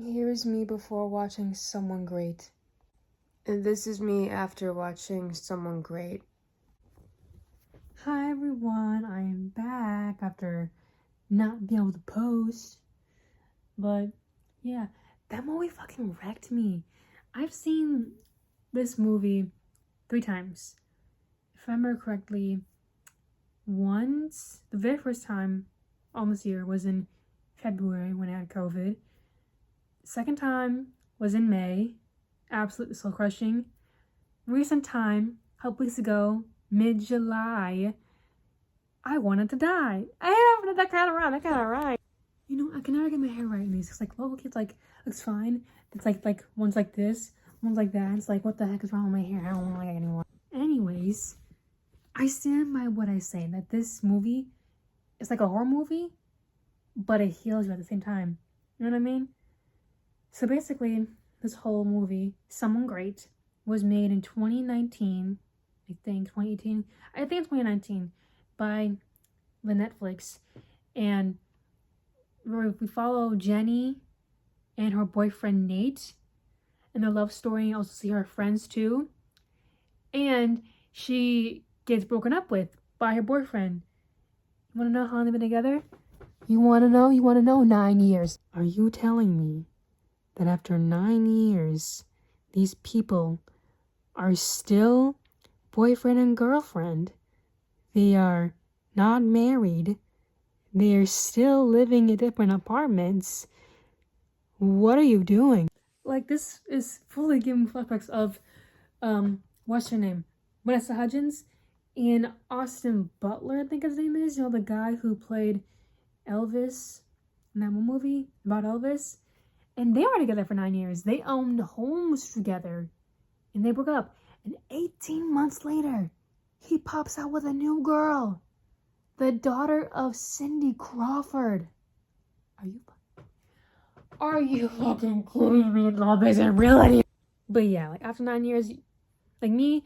Here's me before watching Someone Great. And this is me after watching Someone Great. Hi everyone, I am back after not being able to post. But yeah, that movie fucking wrecked me. I've seen this movie 3 times. If I remember correctly, once, the very first time on this year was in February when I had COVID. Second time was in May, absolutely soul crushing. Recent time, a couple weeks ago, mid-July, I wanted to die. I have that kind of rhyme. You know, I can never get my hair right in these. It's like, well, okay, it's like, looks fine. It's like one's like this, one's like that. It's like, what the heck is wrong with my hair? I don't like it anymore. Anyways, I stand by what I say, that this movie is like a horror movie, but it heals you at the same time. You know what I mean? So basically, this whole movie, Someone Great, was made in 2019, I think, 2018. I think it's 2019, by the Netflix. And we follow Jenny and her boyfriend Nate and their love story, and also see her friends too. And she gets broken up with by her boyfriend. You want to know how long they've been together? You want to know? 9 years. Are you telling me that after 9 years, these people are still boyfriend and girlfriend? They are not married. They are still living in different apartments. What are you doing? Like, this is fully giving flashbacks of, what's her name? Vanessa Hudgens and Austin Butler, I think his name is. You know, the guy who played Elvis in that movie about Elvis. And they were together for 9 years. They owned homes together. And they broke up. And 18 months later, he pops out with a new girl. The daughter of Cindy Crawford. Are you fucking kidding me? Love isn't reality. But yeah, like after 9 years, like me,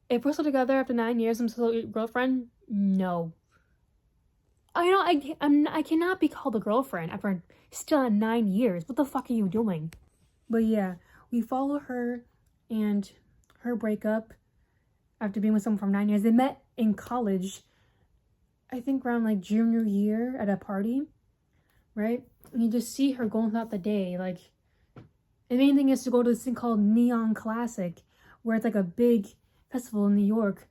if we're still together after 9 years, I'm still your girlfriend. No. I cannot be called a girlfriend after still at 9 years. What the fuck are you doing? But yeah, we follow her and her breakup after being with someone for 9 years. They met in college, I think around like junior year at a party, right? And you just see her going throughout the day. Like, the main thing is to go to this thing called Neon Classic, where it's like a big festival in New York.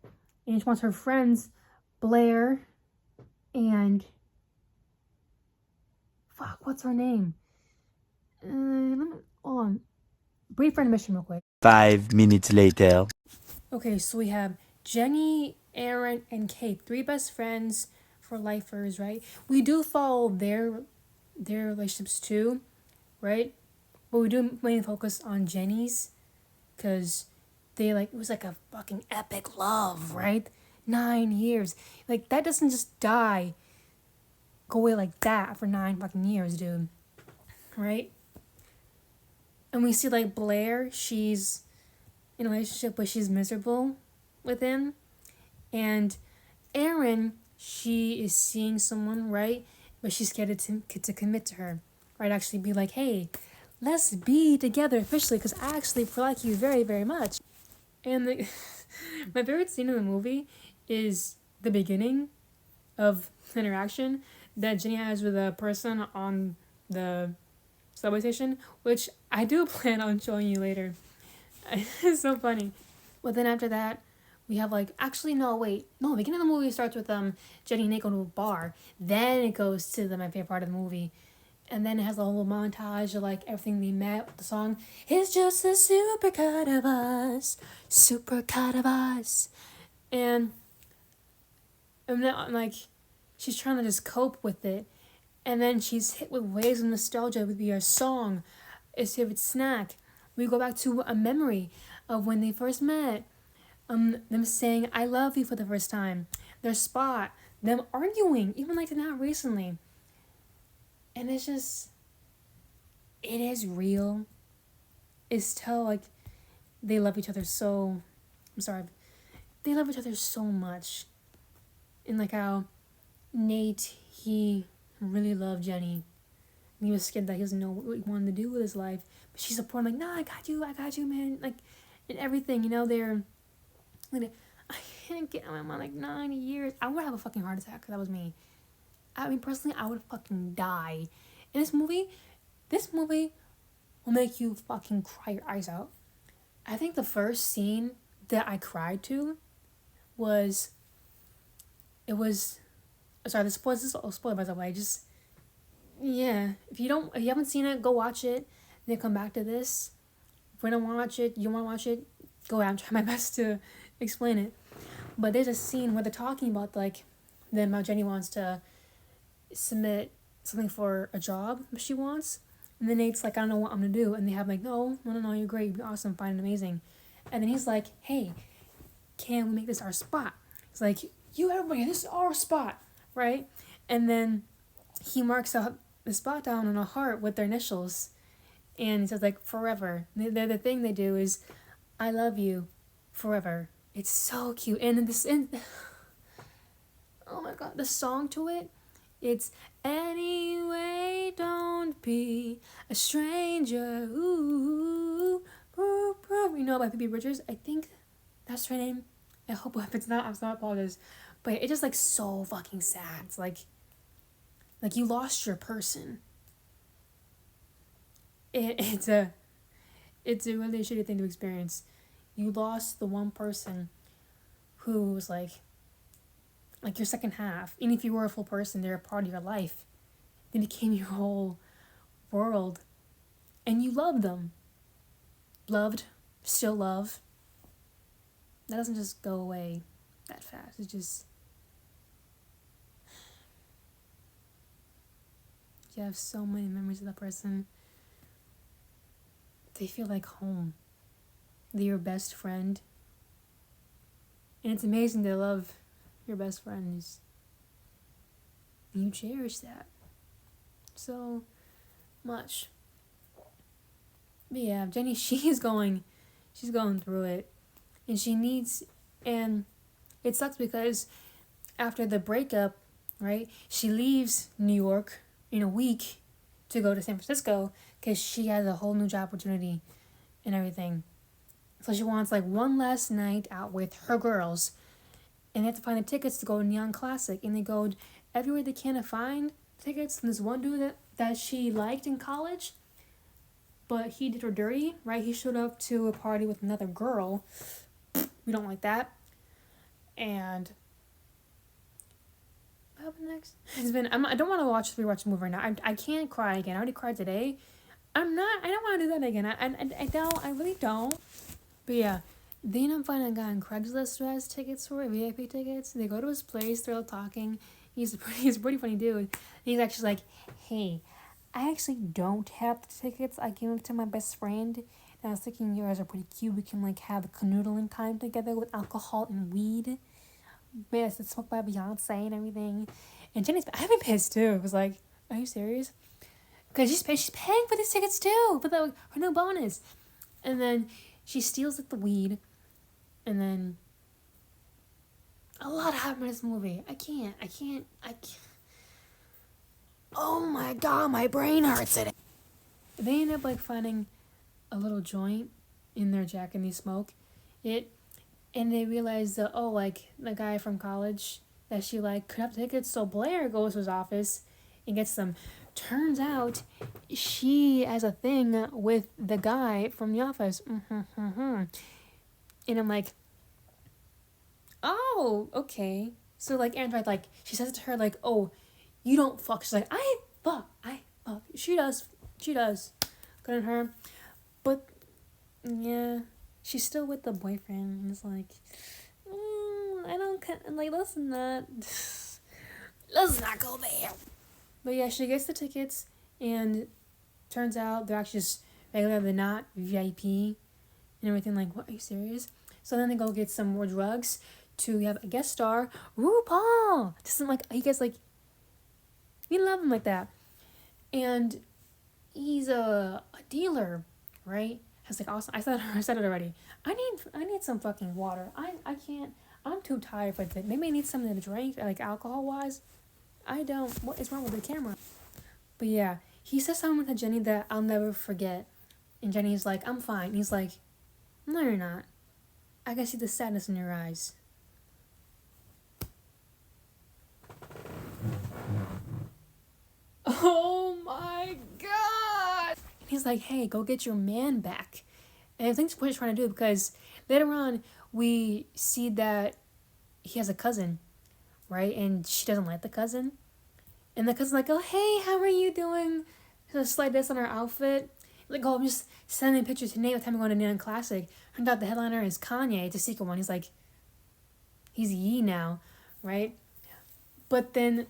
And she wants her friends, Blair and... Fuck, what's her name? Hold on. Brief intermission real quick. 5 minutes later. Okay, so we have Jenny, Aaron, and Kate, 3 best friends for lifers, right? We do follow their relationships too, right? But we do mainly focus on Jenny's, because it was like a fucking epic love, right? 9 years. Like, that doesn't just go away like that for 9 fucking years, dude. Right? And we see, like, Blair, she's in a relationship, but she's miserable with him. And Erin, she is seeing someone, right? But she's scared to commit to her. Right? Actually be like, hey, let's be together officially, because I actually like you very, very much. And my favorite scene in the movie is the beginning of the interaction that Jenny has with a person on the subway station, which I do plan on showing you later. It's so funny. But then after that, we have the beginning of the movie starts with Jenny and Nick going to a bar. Then it goes to my favorite part of the movie. And then it has a whole montage of everything they met with the song. It's just a super cut of us. Super cut of us. And then she's trying to just cope with it. And then she's hit with waves of nostalgia with your song, his favorite snack. We go back to a memory of when they first met. Them saying I love you for the first time. Their spot. Them arguing, even not recently. And it's just, it is real. It's still they love each other so, they love each other so much. And how Nate, he really loved Jenny. he was scared that he doesn't know what he wanted to do with his life. But she's supporting him, like, nah, I got you, man. Like, and everything, you know, they're like, I can't get my mom like 9 years. I would have a fucking heart attack if that was me. I mean, personally, I would fucking die. In this movie will make you fucking cry your eyes out. I think the first scene that I cried to was, sorry, this is a spoiler by the way, just, yeah, if you haven't seen it, go watch it, then come back to this. If you don't want to watch it, you want to watch it, go out and try my best to explain it. But there's a scene where they're talking about, like, then how Jenny wants to submit something for a job that she wants, and then Nate's like, I don't know what I'm gonna do, and they have like, no, you're great, you're awesome, fine, and amazing. And then he's like, hey, can we make this our spot? It's like, you everybody, this is our spot, right? And then he marks out the spot down on a heart with their initials, and he says like, forever. The thing they do is, I love you forever. It's so cute. And oh my god, the song to it, it's anyway, don't be a stranger. Ooh, ooh, ooh. You know, by Phoebe Bridgers. I think that's her name. I hope if it's not, I'm sorry, I apologize. But it's just like so fucking sad. It's like you lost your person. It's a really shitty thing to experience. You lost the one person who was like your second half. Even if you were a full person, they're a part of your life. They became your whole world. And you loved them. Loved, still love. That doesn't just go away that fast. It just... You have so many memories of that person. They feel like home. They're your best friend. And it's amazing to love your best friends. You cherish that so much. But yeah, Jenny, she's going through it. And it sucks because after the breakup, right, she leaves New York in a week to go to San Francisco because she has a whole new job opportunity and everything. So she wants like one last night out with her girls. And they have to find the tickets to go to Neon Classic. And they go everywhere they can to find tickets. And this one dude that she liked in college, but he did her dirty, right? He showed up to a party with another girl. We don't like that. And what happened next? I don't want to rewatch the movie right now. I can't cry again. I already cried today. I don't want to do that again. I really don't. But yeah, they end up finding a guy on Craigslist who has tickets for it, VIP tickets. They go to his place, they're all talking. He's a pretty funny dude. And he's actually like, hey, I actually don't have the tickets. I gave them to my best friend. And I was thinking you guys are pretty cute. We can like have a canoodling time together with alcohol and weed. Yes, it's smoked by Beyonce and everything. And I've been pissed too. It was like, are you serious? Because she's paying for these tickets too, for her new bonus. And then she steals like the weed, and then a lot happened in this movie. I can't. Oh my god, my brain hurts today. They end up like finding a little joint in their jacket and they smoke it, and they realize that like the guy from college that she like could have tickets, so Blair goes to his office and gets them. Turns out she has a thing with the guy from the office. And I'm like, oh, okay. So like Andrea, like she says it to her like, oh, you don't fuck. She's like, I fuck. She does. Good on her. But yeah, she's still with the boyfriend. And it's like, I don't like. Let's not go there. But yeah, she gets the tickets, and turns out they're actually just regular, they're not VIP, and everything. Like, what, are you serious? So then they go get some more drugs to have a guest star, RuPaul. Doesn't like, you guys like, we love him like that. And he's a dealer, right? I was like, awesome. I said it already. I need some fucking water. I can't, I'm too tired for it. Maybe I need something to drink, like alcohol-wise. I don't. What is wrong with the camera? But yeah, he says something to Jenny that I'll never forget. And Jenny's like, I'm fine. He's like, no, you're not. I can see the sadness in your eyes. Oh my god! He's like, hey, go get your man back. And I think that's what he's trying to do, because later on, we see that he has a cousin, right? And she doesn't like the cousin. And the cousin's like, oh, hey, how are you doing? There's a slight diss on her outfit. Like, oh, I'm just sending pictures to Nate with time going to Neon Classic. Turned out the headliner is Kanye. It's a secret one. He's like, he's Yee now, right? But then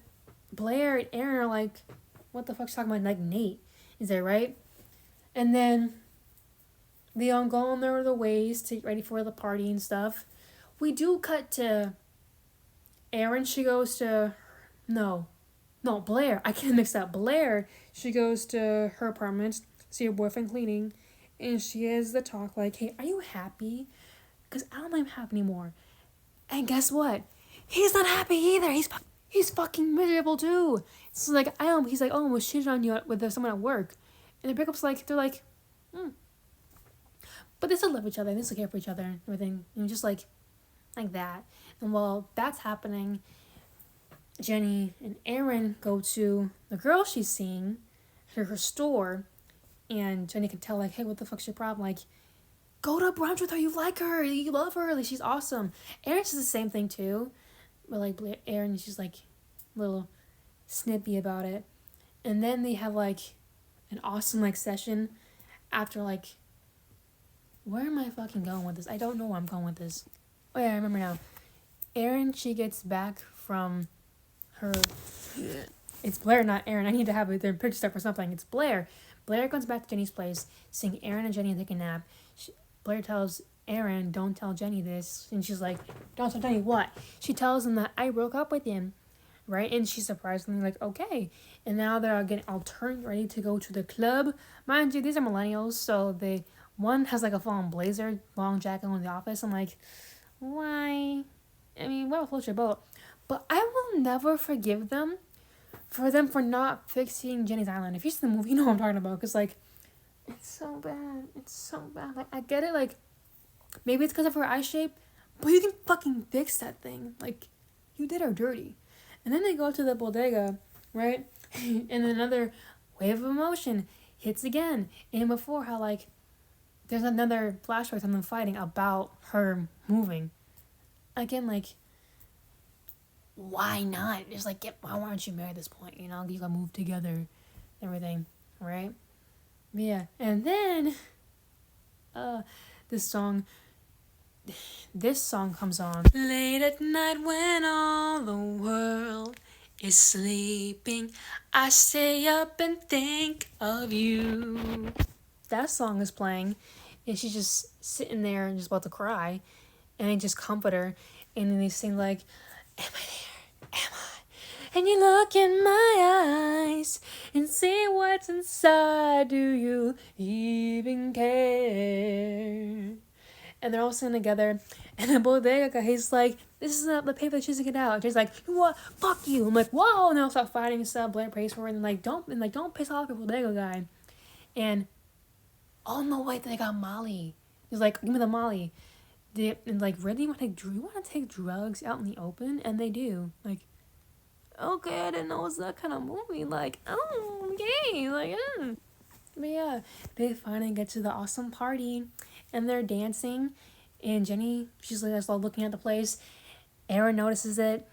Blair and Aaron are like, what the fuck's talking about? Like, Nate. Is that right? And then they all go on their ways to get ready for the party and stuff. We do cut to Aaron. She goes to... No, Blair. I can't mix up. Blair, she goes to her apartment, see her boyfriend cleaning, and she has the talk like, hey, are you happy? Because I don't think I'm happy anymore. And guess what? He's not happy either. He's fucking miserable too. It's like, he's like, oh, I almost cheated on you with someone at work. And the breakup's like, they're like, But they still love each other. They still care for each other and everything. And just like that. And while that's happening, Jenny and Aaron go to the girl she's seeing to her store, and Jenny can tell like, hey, what the fuck's your problem? Like, go to brunch with her. You like her. You love her. Like, she's awesome. Aaron says the same thing too, but like Aaron, she's like a little snippy about it. And then they have like an awesome like session after like, where am I fucking going with this? I don't know where I'm going with this. Oh yeah, I remember now. Aaron, she gets back from her... It's Blair, not Aaron. I need to have their picture stuff or something. It's Blair. Blair comes back to Jenny's place, seeing Aaron and Jenny take a nap. Blair tells Aaron, don't tell Jenny this. And she's like, don't tell Jenny what? She tells him that I broke up with him, right? And she's surprisingly like, okay. And now they're getting all turned, ready to go to the club. Mind you, these are millennials, so one has like a full-on blazer, long jacket on the office. I'm like, why? I mean, what floats your boat? But I will never forgive them for not fixing Jenny's Island. If you see the movie, you know what I'm talking about. Because, like, it's so bad. It's so bad. Like, I get it. Like, maybe it's because of her eye shape. But you can fucking fix that thing. Like, you did her dirty. And then they go to the bodega, right? And then another wave of emotion hits again. And before, how, like, there's another flashback of them fighting about her moving. Again, like, why not? Just like, why aren't you married at this point? You know, you gotta move together and everything, right? But yeah, and then this song comes on. Late at night when all the world is sleeping, I stay up and think of you. That song is playing, and she's just sitting there and just about to cry, and I just comfort her, and then they sing like, am I there? Am I? And you look in my eyes and see what's inside. Do you even care? And they're all singing together, and the bodega guy, he's like, this is not the paper that she's to get out. And she's like, what? Fuck you. I'm like, whoa, and they'll start fighting and stuff. Blair prays for her, and don't piss off the bodega guy. And oh no, wait, they got Molly. He's like, give me the Molly. And like, really, you want to take drugs out in the open? And they do. Like, okay, I didn't know it was that kind of movie. Like, oh, okay, like, But yeah, they finally get to the awesome party, and they're dancing, and Jenny, she's like, looking at the place. Aaron notices it,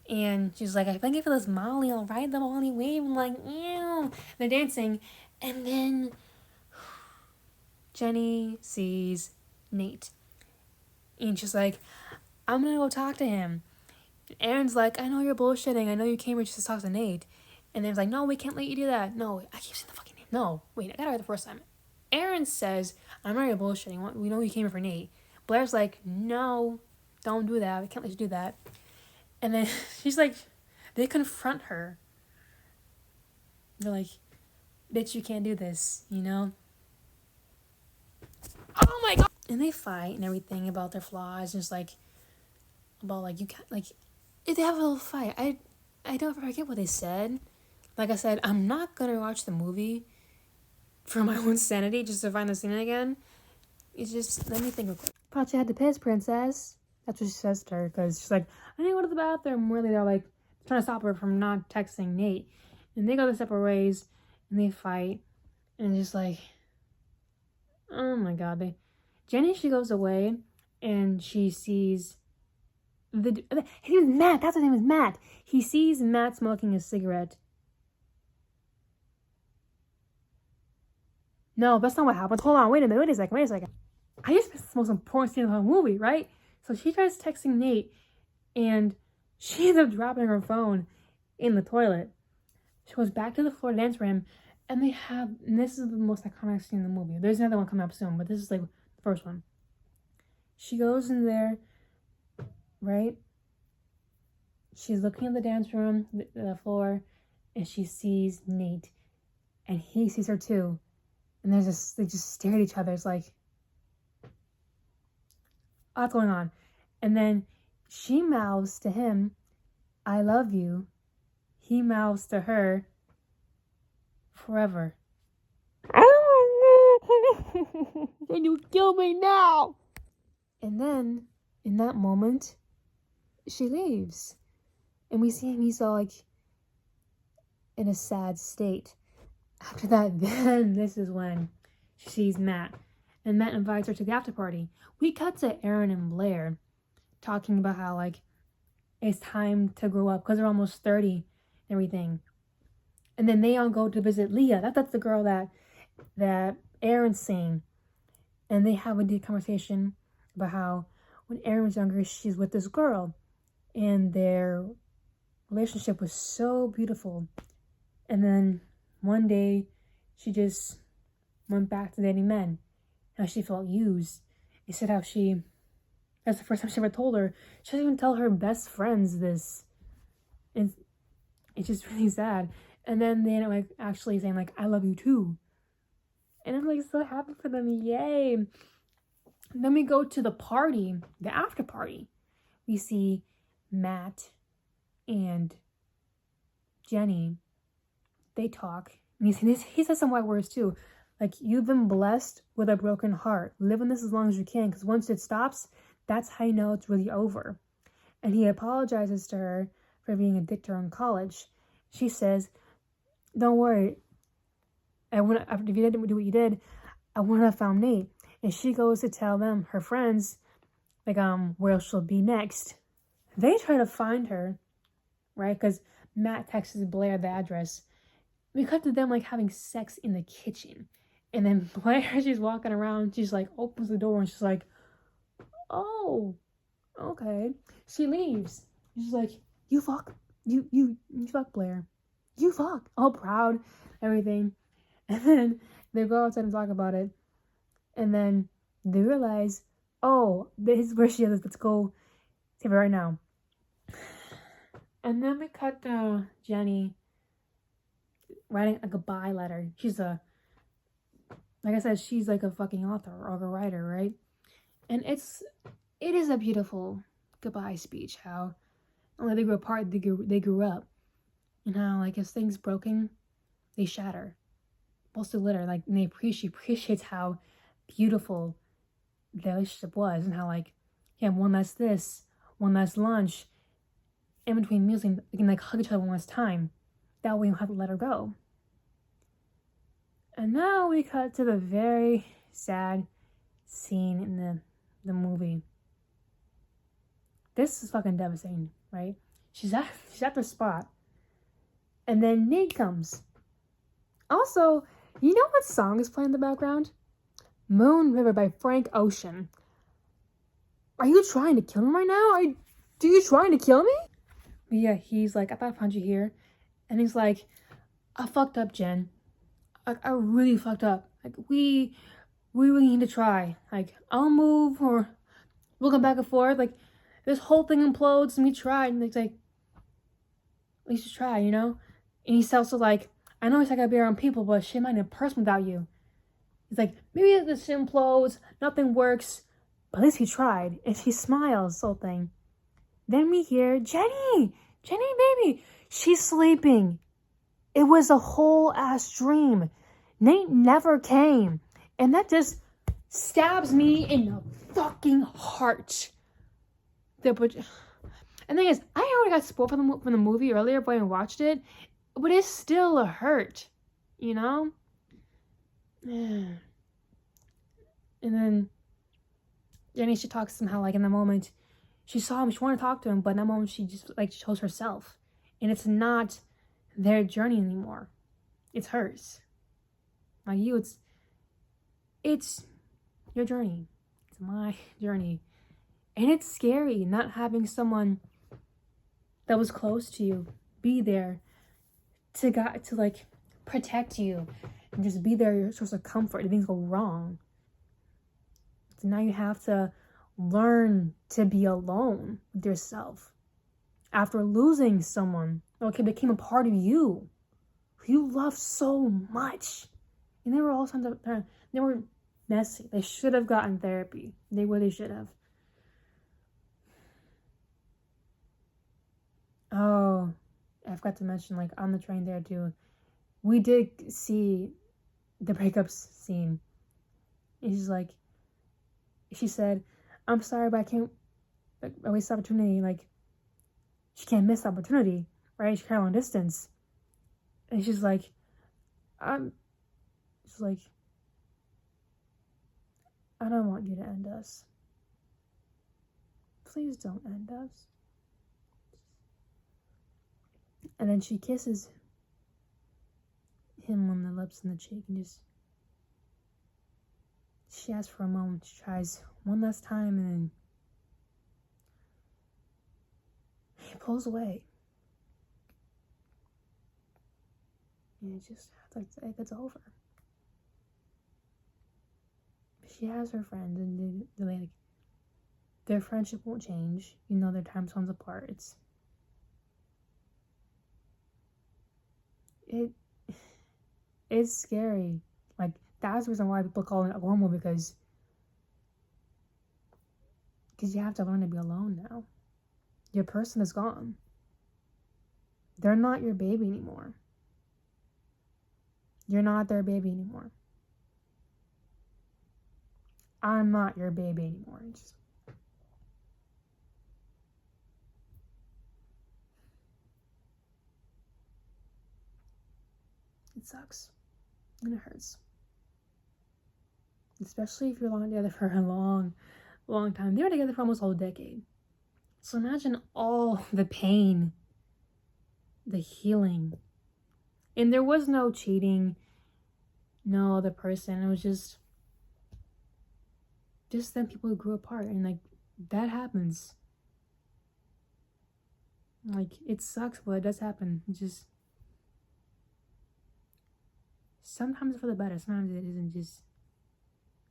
and she's like, I think if it was Molly, I'll ride the Molly wave. I'm like, ew. They're dancing, and then Jenny sees Nate. And she's like, I'm gonna go talk to him. Aaron's like, I know you're bullshitting. I know you came here just to talk to Nate. And Aaron's like, no, we can't let you do that. No, I keep saying the fucking name. No, wait, I got it right the first time. Aaron says, I'm not bullshitting. We know you came here for Nate. Blair's like, no, don't do that. We can't let you do that. And then she's like, they confront her. They're like, bitch, you can't do this, you know? Oh my god! And they fight and everything about their flaws, just like, about like, you can't, like, if they have a little fight, I don't forget what they said. Like I said, I'm not gonna watch the movie for my own sanity just to find the scene again. It's just, let me think real quick. Thought you had to piss, princess. That's what she says to her, because she's like, I need to go to the bathroom. Really, they're like trying to stop her from not texting Nate. And they go their separate ways, and they fight. And it's just like, oh my god. Jenny, she goes away, and she sees his name is Matt. That's his name is Matt. He sees Matt smoking a cigarette. No, that's not what happens. Hold on, wait a minute, wait a second. I just missed the most important scene of the whole movie, right? So she tries texting Nate, and she ends up dropping her phone in the toilet. She goes back to the floor to dance for him, and this is the most iconic scene in the movie. There's another one coming up soon, but this is like the first one. She goes in there, right? She's looking at the dance room, the floor, and she sees Nate, and he sees her too. And they just stare at each other. It's like, what's going on? And then she mouths to him, I love you. He mouths to her, forever. Can you kill me now? And then, in that moment, she leaves. And we see him, he's all like, in a sad state. After that, then this is when she sees Matt. And Matt invites her to the after party. We cut to Aaron and Blair talking about how, like, it's time to grow up because they're almost 30 and everything. And then they all go to visit Leah. That's the girl that Aaron's seeing. And they have a deep conversation about how when Aaron was younger, she's with this girl. And their relationship was so beautiful. And then one day, she just went back to dating men. How she felt used. He said how that's the first time she ever told her. She doesn't even tell her best friends this. And it's just really sad. And then they end up like actually saying like, I love you too. And I'm like so happy for them. Yay. And then we go to the party, the after party. We see Matt and Jenny. They talk. And he says some white words too. Like, you've been blessed with a broken heart. Live in this as long as you can, because once it stops, that's how you know it's really over. And he apologizes to her for being a dick to her in college. She says, don't worry. If you didn't do what you did, I wouldn't have found Nate. And she goes to tell them, her friends, like, where she'll be next. They try to find her, right? Because Matt texts Blair the address. We cut to them, like, having sex in the kitchen. And then Blair, she's walking around, she's like, opens the door, and she's like, oh, okay. She leaves. She's like, you fuck, you fuck, Blair. You fuck. All proud, everything. And then they go outside and talk about it. And then they realize, oh, this is where she is. Let's go save her right now. And then we cut to Jenny writing a goodbye letter. She's like I said, she's like a fucking author or a writer, right? And it is a beautiful goodbye speech. How only they grew apart, they grew up. And how, like, if things broken, they shatter. Both the litter, like, and she appreciates how beautiful their relationship was, and how, like, yeah, one last this, one last lunch, in between meals, and they can, like, hug each other one last time. That way you don't have to let her go. And now we cut to the very sad scene in the movie. This is fucking devastating, right? She's at the spot. And then Nate comes. Also, you know what song is playing in the background? Moon River by Frank Ocean. Are you trying to kill him right now? Are you trying to kill me? But yeah, he's like, I thought I found you here. And he's like, I fucked up, Jen. I really fucked up. Like, we really need to try. Like, I'll move, or we'll go back and forth. Like, this whole thing implodes, and we tried. And it's like, at least just try, you know? And he's also like, I know it's like I gotta be around people, but shit might be a person without you. He's like, maybe this implodes, nothing works, but at least he tried. And she smiles, this whole thing. Then we hear, Jenny, baby, she's sleeping. It was a whole ass dream. Nate never came. And that just stabs me in the fucking heart. And the thing is, I already got spoiled from the movie earlier when I watched it, but it's still a hurt, you know? And then Jenny, she talks somehow, like, in the moment, she saw him, she wanted to talk to him, but in that moment, she just, like, chose herself. And it's not their journey anymore. It's hers. Like you, it's your journey. It's my journey. And it's scary not having someone that was close to you be there to like protect you and just be there, your source of comfort if things go wrong. So now you have to learn to be alone with yourself after losing someone that became a part of you who you love so much. And they were all they were messy. They should have gotten therapy. They really should have. Oh, I forgot to mention, like, on the train there too, we did see the breakups scene. And she said, I'm sorry, but I can't, like, I waste the opportunity. Like, she can't miss the opportunity, right? She's long distance. And she's like, I don't want you to end us. Please don't end us. And then she kisses him on the lips and the cheek and she asks for a moment. She tries one last time and then he pulls away. And it's over. She has her friends and their friendship won't change. You know, their time zones apart. It's scary. Like, that's the reason why people call it a horror movie, because you have to learn to be alone now. Your person is gone. They're not your baby anymore. You're not their baby anymore. I'm not your baby anymore. It sucks. And it hurts. Especially if you're together for a long, long time. They were together for almost a whole decade. So imagine all the pain, the healing. And there was no cheating, no other person. It was just them people who grew apart. And, like, that happens. Like, it sucks, but it does happen. It just, sometimes for the better, sometimes it isn't. Just,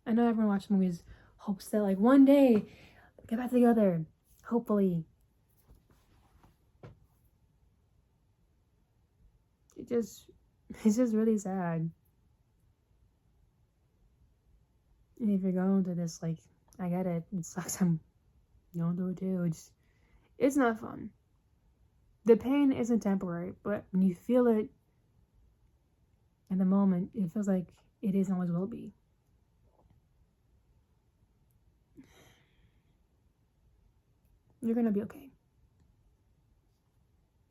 I know everyone watches movies hopes that, like, one day they'll get back together, hopefully. It's just really sad. And if you're going through this, like, I get it. It sucks. I'm going through it too. It's not fun. The pain isn't temporary, but when you feel it in the moment, it feels like it is and always will be. You're gonna be okay.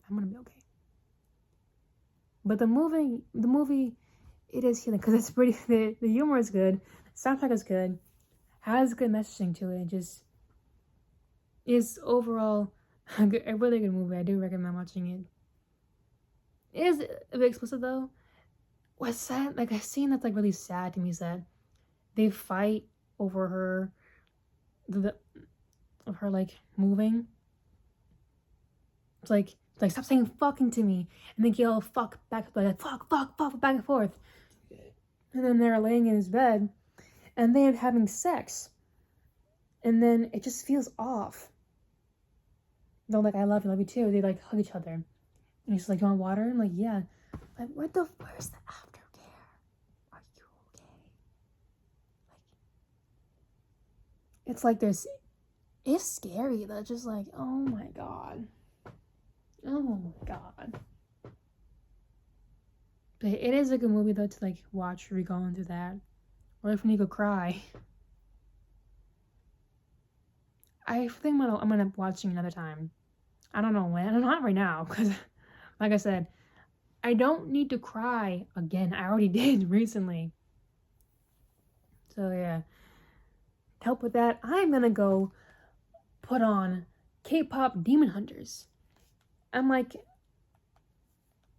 I'm gonna be okay. But the movie, it is healing because it's pretty. The humor is good. The soundtrack is good. Has good messaging to it. Just is overall a really good movie. I do recommend watching it. It is a bit explicit though. What's sad? Like, a scene that's, like, really sad to me is that they fight over her, of her, like, moving. It's like stop saying fucking to me, and then yell fuck back, like fuck back and forth. And then they're laying in his bed, and they're having sex, and then it just feels off. They're like, I love you too. They, like, hug each other, and he's like, you want water? I'm like, yeah. Like, where's the aftercare? Are you okay? Like, it's like this. It's scary though. Just like, oh my god. Oh my god. But it is a good movie though to like watch if you're going through that, or if you need to cry. I think I'm gonna end up watching another time. I don't know when. Not right now, because, like I said, I don't need to cry again. I already did recently. So yeah. To help with that, I'm gonna go put on K-pop Demon Hunters. I'm like,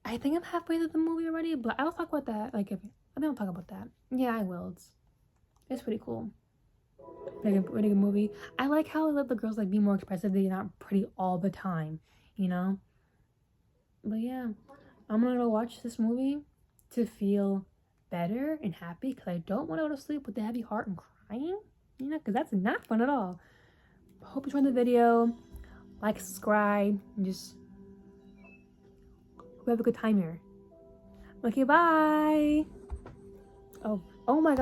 I think I'm halfway through the movie already, but I'll talk about that. Like, I think I'll talk about that. Yeah, I will. It's pretty cool. Pretty good movie. I like how they let the girls like be more expressive. They're not pretty all the time, you know. But yeah, I'm gonna go watch this movie to feel better and happy because I don't want to go to sleep with a heavy heart and crying, you know, because that's not fun at all. Hope you enjoyed the video. Like, subscribe, and just have a good time here. Okay, bye. Oh my God.